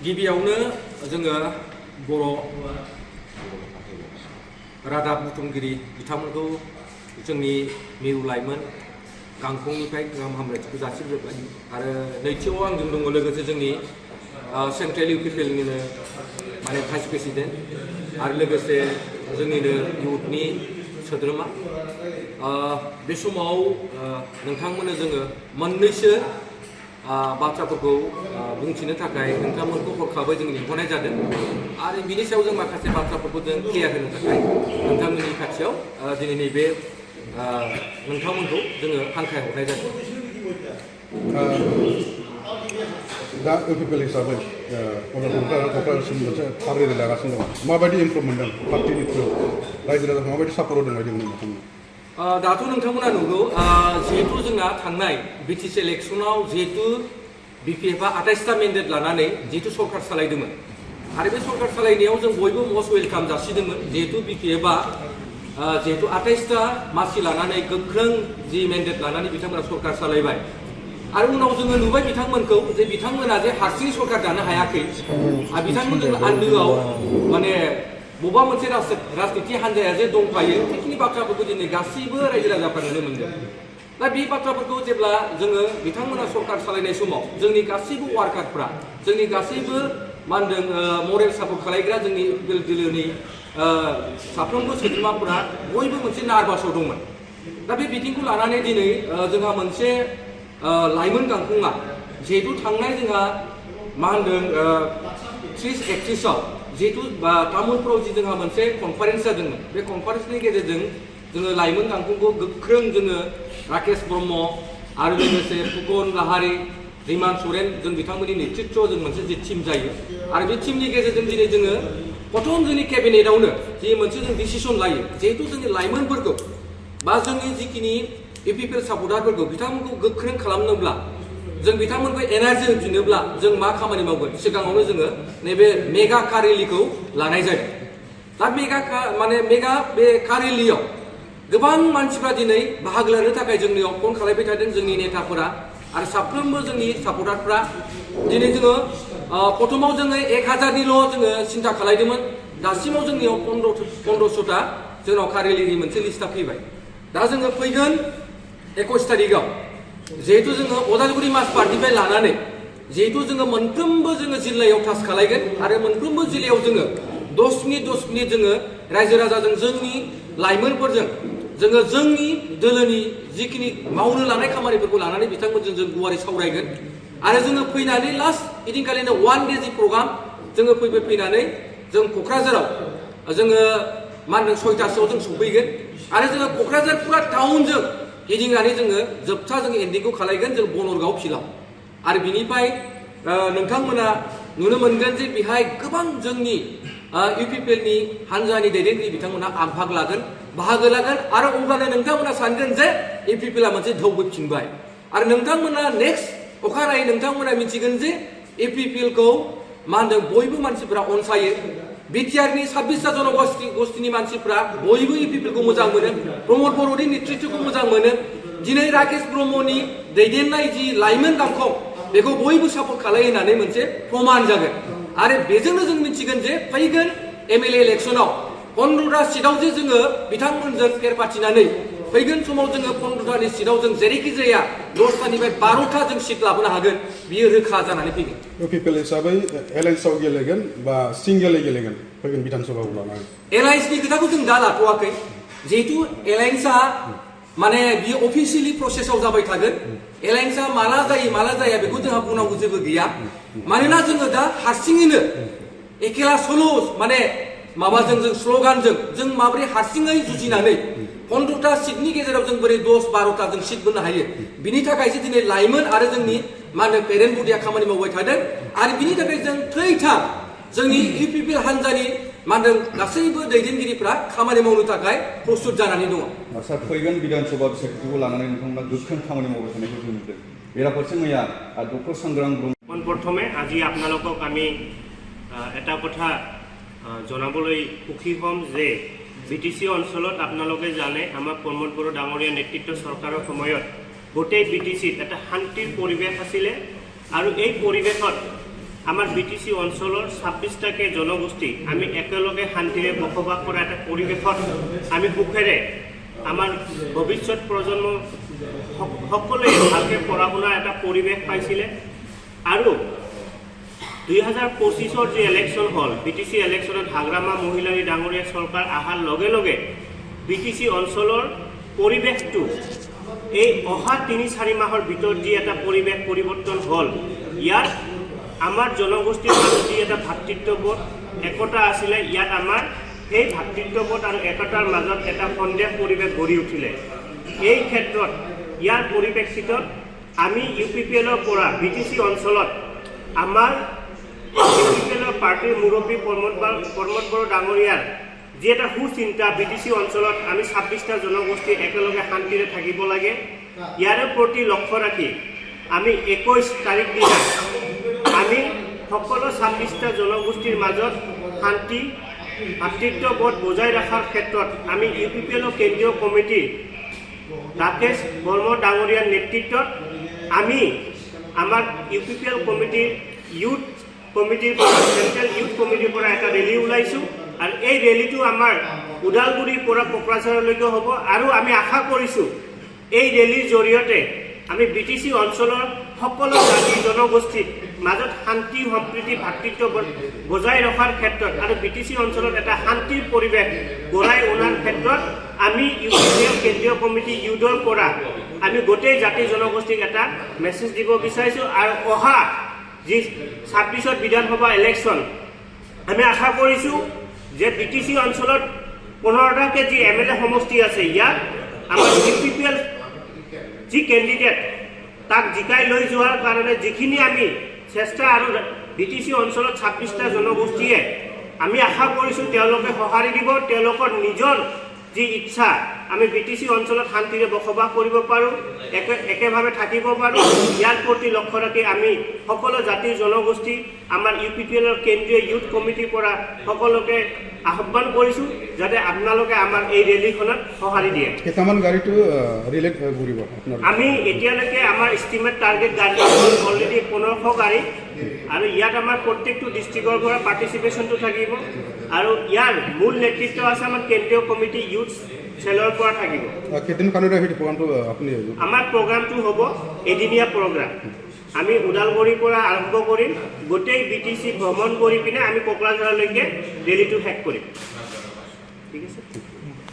गिबियावनो जोङो बर' रादाब बुथुमगिरि बिथांमोनखौ जोंनि मिरु लाइमोन गांखंनिफ्राय गाहाम हामलायथिखौ जासिग्रोबाय आरो नैथियाव आंजों दङ लोगोसे जोंनि सेन्ट्रेल UPPL निनो माने भाइस प्रेसिडेन्ट आरो लोगोसे जोंनिनो इउथनि सोद्रोमा बे समाव नोंथांमोननो जोङो मोननैसो बाथ्राफोरखौ बुंथिनो थाखाय नोंथांमोनखौ हरखाबै जों लिंहरनाय जादों आरो बिनि सायाव जों माखासे बाथ्राफोरखौ जों क्लियार होनो थाखाय नोंथांमोननि खाथियाव दिनै नैबे नोंथांमोनखौ जोङो हांख्रायहरनाय जादों। दा UPPL हिसाबै क'क्राझारसिम मोनसे थाबैनो लागासिनो दङ माबायदि इमप्रुभ मोनदों पार्टिनि थ्रु रायजो राजाखौ माबायदि सापर्ट होदों बायदि मोनो नोंथांमोना? दाथ' नोंथांमोना नुगौ जिहेतु जोंना थांनाय BTC इलेक्सनाव जिहेतु BPFआ 28टा मेन्डेट लानानै जिहेतु सरकार सालायदोंमोन आरो बे सरकार सालायनायाव जों बयबो मस्ट वेलकाम जासिदोंमोन जिहेतु BPFआ जिहेतु 28टा मासि लानानै गोख्रों जि मेन्डेट लानानै बिथांमोना सरकार सालायबाय आरो उनाव जोङो नुबाय बिथांमोनखौ जे बिथांमोना जे हारसिं सरकार दानो हायाखै आरो बिथांमोनजों आन्दोआव माने बबेबा मोनसे राजनिति हान्जाया जे दंफायो बेखिनि बाथ्राफोरखौ दिनै गासैबो रायजो राजाफ्रा नुनो मोनदों। दा बे बाथ्राफोरखौ जेब्ला जोङो बिथांमोना सरकार सालायनाय समाव जोंनि गासैबो वार्कारफ्रा जोंनि गासैबो मा होनदों मरेल सापर्ट खालायग्रा जोंनि UPPL दोलोनि साफ्रोमबो सोद्रोमाफोरा बयबो मोनसे नार्भासाव दंमोन। दा बे बिथिंखौ लानानै दिनै जोंहा मोनसे लाइमोन गांखंआ जिहेतु थांनाय जोंहा मा होनदों 30-31आव जिहेतु तामुलपुराव जि जोंहा मोनसे कनफारेन्स जादोंमोन बे कनफारेन्सनि गेजेरजों जोङो लाइमोन गांखंखौ गोख्रों जोङो राकेश ब्रह्म आरो लोगोसे फुकन लाहारी रिमान सरेन जों बिथांमोननि नेतृत्वआव जों मोनसे जि टीम जायो आरो बे टीमनि गेजेरजों दिनै जोङो प्रथम जोंनि केबिनेटआवनो जि मोनसे जों डिसिसन लायो जिहेतु जोंनि लाइमोनफोरखौ बा जोंनि जिखिनि UPPL सापर्टारफोरखौ बिथांमोनखौ गोख्रों खालामनोब्ला जों बिथांमोनखौ एनार्जि होफिनोब्ला जों मा खामानि मावगोन सिगाङावनो जोङो नैबे मेगा कार रेलिखौ लानाय जादों। दा मेगा बे कार रेलियाव गोबां मानसिफ्रा दिनै बाहागो लानो थाखाय जोंनियाव फन खालामबाय थादों जोंनि नेताफोरा आरो साफ्रोमबो जोंनि सापर्टारफ्रा दिनै जोङो प्रथमाव जोङो 1000निल' जोङो सिन्था खालामदोंमोन दासिमाव जोंनियाव 1500टा जोंनाव कार रेलिनि मोनसे लिस्टआ फैबाय। दा जोङो फैगोन 21 तारिखआव जिहेतु जोङो अदालगुरि मास पार्टिनिफ्राय लानानै जिहेतु जोङो मोनफ्रोमबो जोङो जिल्लायाव टाच खालायगोन आरो मोनफ्रोमबो जिल्लायाव जोङो 10 मिनिट जोङो रायजो राजाजों जोंनि लाइमोनफोरजों जोङो जोंनि दोलोनि जिखिनि मावनो लानाय खामानिफोरखौ लानानै बिथांमोनजों जों गुवारै सावरायगोन आरो जोङो फैनानै लास्ट इदिनखालिनो 1 डे जि प्रग्राम जोङो फैनानै जों क'क्राझाराव जोङो मा होनदों 6टासोआव जों सफैगोन आरो जोङो क'क्राझार पुरा टाउनजों गिदिंनानै जोङो जोबथा जों एन्डिंखौ खालायगोन जों बनरगाव फिल्डआव आरो बिनिफ्राय नोंथांमोना नुनो मोनगोन जे बेहाय गोबां जोंनि UPPLनि हान्जानि दैदेनगिरि बिथांमोना बाहागो लागोन आरो अब्लानो नोंथांमोना सानगोन जे UPPLआ मोनसे धौबोफिनबाय आरो नोंथांमोना नेक्स्ट अखानायै नोंथांमोना मिथिगोन जे UPPLखौ मा होनदों बयबो मानसिफोरा अनसायो बिटिआरनि 26टा जनगोष्ठीनि मानसिफ्रा बयबो UPPLखौ मोजां मोनो प्रमद बर'नि नेतृत्वखौ मोजां मोनो दिनै राकेश ब्रह्मनि दैदेननाय जि लाइमोन गांखं बेखौ बयबो सापर्ट खालायो होननानै मोनसे प्रमान जागोन आरो बेजोंनो जों मिथिगोन जे फैगोन MLA इलेक्सनाव 15टा सिटआव जे जोङो बिथांमोनजों फेर फाथिनानै फैगोन समाव जोङो 15टानि सिटआव जों जेरैखि जाया 10टानिफ्राय 12टा जों सिट लाबोनो हागोन बियो रोखा जानानै फैगोन। UPPL हिसाबै एलायन्सआव गेलेगोन बा सिंगेलै गेलेगोन फैगोन बिधानसभाखौ लानानै? एलायन्सनि खोथाखौ जों दा लाथ'वाखै जिहेतु एलायन्सआ माने बियो अफिसियेलि प्रसेसआव जाबाय थागोन एलायन्सआ माला जाया बेखौ जोंहा बुंनांगौ जेबो गैया मानोना जोङो दा हारसिङैनो एखेला स'ल' माने माबाजों जों स्ल'गानजों जों माबोरै हारसिङै जुजिनानै 15टा सिटनि गेजेराव जों बोरै 10-12टा जों सिट मोननो हायो बिनि थाखायसो दिनै लाइमोन आरो जोंनि मा होनो पेरेन्ट बडिया खामानि मावबाय थादों आरो बिनि थाखाय जों थैथाम जोंनि UPPL हान्जानि मा होनदों गासैबो दैदेनगिरिफ्रा खामानि मावनो थाखाय प्रस्तुत जानानै दङ। आसा फैगोन विधानसभा बिसायख'थिखौ लानानै नोंथांमोना गोख्रों खामानि मावबाय थानायखौ जों नुदों बेराफारसे मैया डक्टर संग्राम ब्रह्म প্ৰথমে আজি আপোনালোকক আমি এটা কথা জনাবলৈ সুখী হ'ম যে BTC অঞ্চলত আপোনালোকে জানে আমাৰ প্ৰমোদ বড়ো ডাঙৰীয়া নেতৃত্ব চৰকাৰৰ সময়ত গোটেই BTCত এটা শান্তিৰ পৰিৱেশ আছিলে আৰু এই পৰিৱেশত আমাৰ BTC অঞ্চলৰ 26টাকে জনগোষ্ঠী আমি একেলগে শান্তিৰে বসবাস কৰা এটা পৰিৱেশত আমি সুখেৰে আমাৰ ভৱিষ্যত প্ৰজন্ম সকলোৱে ভালকৈ পঢ়া শুনাৰ এটা পৰিৱেশ পাইছিলে আৰু 2025 যি ইলেকশ্যন হ'ল BTC ইলেকশ্যনত হাগ্ৰামা মহিলাৰী ডাঙৰীয়া চৰকাৰ অহাৰ লগে লগে BTC অঞ্চলৰ পৰিৱেশটো এই অহা 3-4 মাহৰ ভিতৰত যি এটা পৰিৱেশ পৰিৱৰ্তন হ'ল ইয়াত আমাৰ জনগোষ্ঠীৰ মাজত যি এটা ভাতৃত্ববোধ একতা আছিলে ইয়াত আমাৰ সেই ভাতৃত্ববোধ আৰু একতাৰ মাজত এটা সন্দেহ পৰিৱেশ গঢ়ি উঠিলে এই ক্ষেত্ৰত ইয়াৰ পৰিপ্ৰেক্ষিতত আমি UPPLৰ পৰা BTC অঞ্চলত আমাৰ UPPLৰ পাৰ্টিৰ মুৰব্বী প্ৰমোদ বড়ো ডাঙৰীয়াৰ যি এটা সুচিন্তা BTC অঞ্চলত আমি 26টা জনগোষ্ঠী একেলগে শান্তিৰে থাকিব লাগে ইয়াৰে প্ৰতি লক্ষ্য ৰাখি আমি 21 তাৰিখ দিনা আমি সকলো 26টা জনগোষ্ঠীৰ মাজত শান্তি ভাতৃত্ববোধ বজাই ৰখাৰ ক্ষেত্ৰত আমি UPPL কেন্দ্ৰীয় কমিটি ৰাকেশ বৰ্মা ডাঙৰীয়াৰ নেতৃত্বত আমি আমাৰ UPPL কমিটিৰ ইউথ কমিটিৰ পৰা চেণ্ট্ৰেল ইউথ কমিটিৰ পৰা এটা ৰেলী ওলাইছোঁ আৰু এই ৰেলীটো আমাৰ ওদালগুৰিৰ পৰা কোকৰাঝাৰলৈকে হ'ব আৰু আমি আশা কৰিছোঁ এই ৰেলীৰ জৰিয়তে আমি BTC অঞ্চলৰ সকলো জাতি জনগোষ্ঠীৰ মাজত শান্তি সম্প্ৰীতি ভাতৃত্ববোধ বজাই ৰখাৰ ক্ষেত্ৰত আৰু BTC অঞ্চলত এটা শান্তিৰ পৰিৱেশ গঢ়াই অনাৰ ক্ষেত্ৰত আমি UPPL কেন্দ্ৰীয় কমিটি ইউথৰ পৰা আমি গোটেই জাতি জনগোষ্ঠীক এটা মেছেজ দিব বিচাৰিছোঁ আৰু অহা যি 26ত বিধানসভা ইলেকশ্যন আমি আশা কৰিছোঁ যে BTC অঞ্চলত 15টাকে যি MLA সমষ্টি আছে ইয়াত আমাৰ UPPL যি কেণ্ডিডেট তাক জিকাই লৈ যোৱাৰ কাৰণে যিখিনি আমি চেষ্টা আৰু BTC অঞ্চলত 26টা জনগোষ্ঠীয়ে আমি আশা কৰিছোঁ তেওঁলোকে সঁহাৰি দিব তেওঁলোকৰ নিজৰ যি ইচ্ছা আমি BTC অঞ্চলত শান্তিৰে বসবাস কৰিব পাৰোঁ একেভাৱে থাকিব পাৰোঁ ইয়াৰ প্ৰতি লক্ষ্য ৰাখি আমি সকলো জাতি জনগোষ্ঠী আমাৰ UPPLৰ কেন্দ্ৰীয় ইউথ কমিটিৰ পৰা সকলোকে আহ্বান কৰিছোঁ যাতে আপোনালোকে আমাৰ এই ৰেলীখনত সঁহাৰি দিয়ে কেইটামান গাড়ীটো ৰিলেট কৰিব আমি এতিয়ালৈকে আমাৰ এষ্টিমেট টাৰ্গেট গাড়ী অলৰেডি 1500 গাড়ী আৰু ইয়াত আমাৰ প্ৰত্যেকটো ডিষ্ট্ৰিক্টৰ পৰা পাৰ্টিচিপেশ্যনটো থাকিব আৰু ইয়াৰ মূল নেতৃত্ব আছে আমাৰ কেন্দ্ৰীয় কমিটি ইউথ চেলৰ পৰা থাকিব কেইদিন কাৰণে সেইটো প্ৰগ্ৰামটো আপুনি আমাৰ প্ৰগ্ৰামটো হ'ব এদিনীয়া প্ৰগ্ৰাম আমি ওদালগুৰিৰ পৰা আৰম্ভ কৰিম গোটেই BTC ভ্ৰমণ কৰি পিনে আমি কোকৰাঝাৰলৈকে ৰেলীটো শেষ কৰিম ঠিক আছে